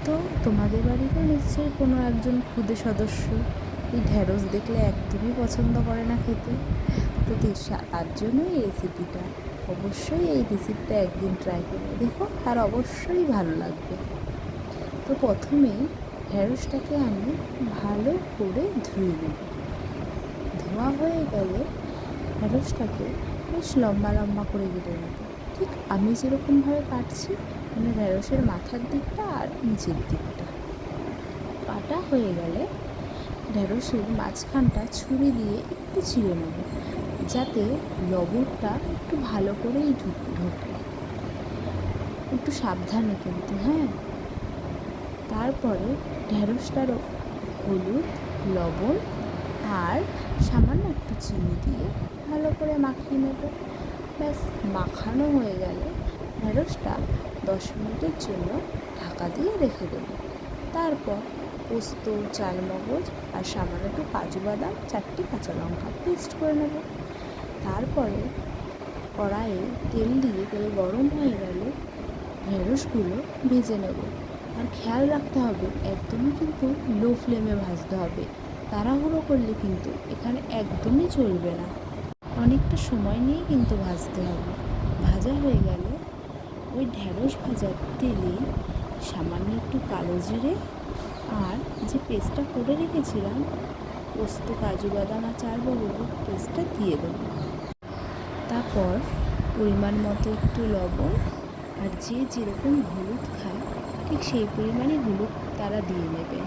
তো তোমাদের বাড়িতে নিশ্চয়ই কোনো একজন ক্ষুদে সদস্য এই ঢ্যাঁড়স দেখলে একদমই পছন্দ করে না খেতে। তো তার জন্যই এই রেসিপিটা। অবশ্যই এই রেসিপিটা একদিন ট্রাই করে দেখো, আর অবশ্যই ভালো লাগবে। তো প্রথমেই ঢ্যাঁড়সটাকে আমি ভালো করে ধুয়ে নেব। ধোয়া হয়ে গেলে ঢ্যাঁড়সটাকে বেশ লম্বা লম্বা করে কেটে নেব, ঠিক আমি যেরকমভাবে কাটছি, মানে ঢ্যাঁড়সের মাথার দিকটা আর নিচের দিকটা কাটা হয়ে গেলে ঢ্যাঁড়সের মাঝখানটা ছুরি দিয়ে একটু ছিঁড়ে নেব, যাতে লবণটা একটু ভালো করেই ঢোকে। একটু সাবধানে কিন্তু, হ্যাঁ। তারপরে ঢ্যাঁড়সটারও হলুদ, লবণ আর সামান্য একটু চিনি দিয়ে ভালো করে মাখিয়ে নেব। ব্যাস, মাখানো হয়ে গেলে ঢ্যাঁড়সটা 10 মিনিটের জন্য ঢাকা দিয়ে রেখে দেব। তারপর পোস্ত, চালমগজ আর সামান্য একটু কাজু বাদাম, 4টি কাঁচা লঙ্কা পেস্ট করে নেব। তারপরে কড়াইয়ে তেল দিয়ে তেল গরম হয়ে গেলে ঢেঁড়সগুলো ভেজে নেব। আর খেয়াল রাখতে হবে, একদমই কিন্তু লো ফ্লেমে ভাজতে হবে। তাড়াহুড়ো করলে কিন্তু এখানে একদমই চলবে না। অনেকটা সময় নিয়ে কিন্তু ভাজতে হবে। ভাজা হয়ে গেলে ওই ঢ্যাঁড়স ভাজার তেলেই সামান্য একটু কালো জিরে আর যে পেস্টটা করে রেখেছিলাম, পোস্ত, কাজু বাদাম আর চালমগজ পেস্টটা দিয়ে দেবো। তারপর পরিমাণ মতো একটু লবণ, আর যে যেরকম হলুদ খায় ঠিক সেই পরিমাণে হলুদ তারা দিয়ে নেবে।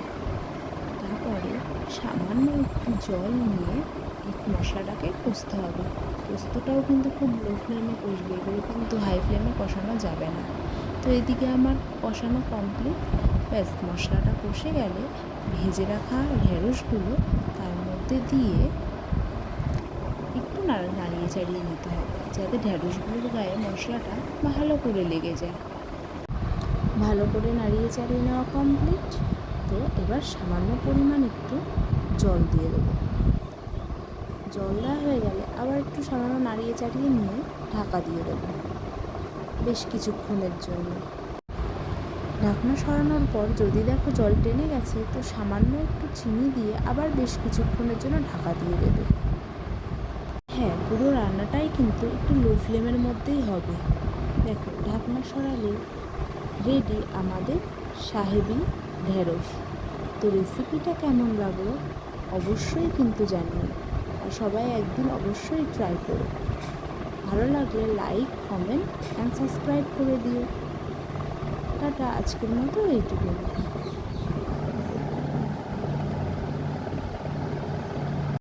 তারপরে সামান্য একটু জল নিয়ে এই মশলাটাকে কষতে হবে। পোস্তটাও কিন্তু খুব লো ফ্লেমে কষবে, এগুলো কিন্তু হাই ফ্লেমে কষানো যাবে না। তো এদিকে আমার কষানো কমপ্লিট। ব্যাস, মশলাটা কষে গেলে ভেজে রাখা ঢেঁড়সগুলো তার মধ্যে দিয়ে একটু নাড়িয়ে চাড়িয়ে নিতে হবে, যাতে ঢেঁড়সগুলোর গায়ে মশলাটা ভালো করে লেগে যায়। ভালো করে নাড়িয়ে চাড়িয়ে নেওয়া কমপ্লিট। তো এবার সামান্য পরিমাণ একটু জল দিয়ে দেবো। জল দেওয়া হয়ে গেলে আবার একটু সামান্য নাড়িয়ে চাড়িয়ে নিয়ে ঢাকা দিয়ে দেবো বেশ কিছুক্ষণের জন্য। ঢাকনা সরানোর পর যদি দেখো জল টেনে গেছে, তো সামান্য একটু চিনি দিয়ে আবার বেশ কিছুক্ষণের জন্য ঢাকা দিয়ে দেবে। হ্যাঁ, পুরো রান্নাটাই কিন্তু একটু লো ফ্লেমের মধ্যেই হবে। দেখো, ঢাকনা সরালে রেডি আমাদের সাহেবি ঢেঁড়স। তো রেসিপিটা কেমন লাগলো অবশ্যই কিন্তু জানিও, আর সবাই একদিন অবশ্যই ট্রাই করো। ভালো লাগলে লাইক, কমেন্ট অ্যান্ড সাবস্ক্রাইব করে দিও। টাটা, আজকের মতো এইটুকু।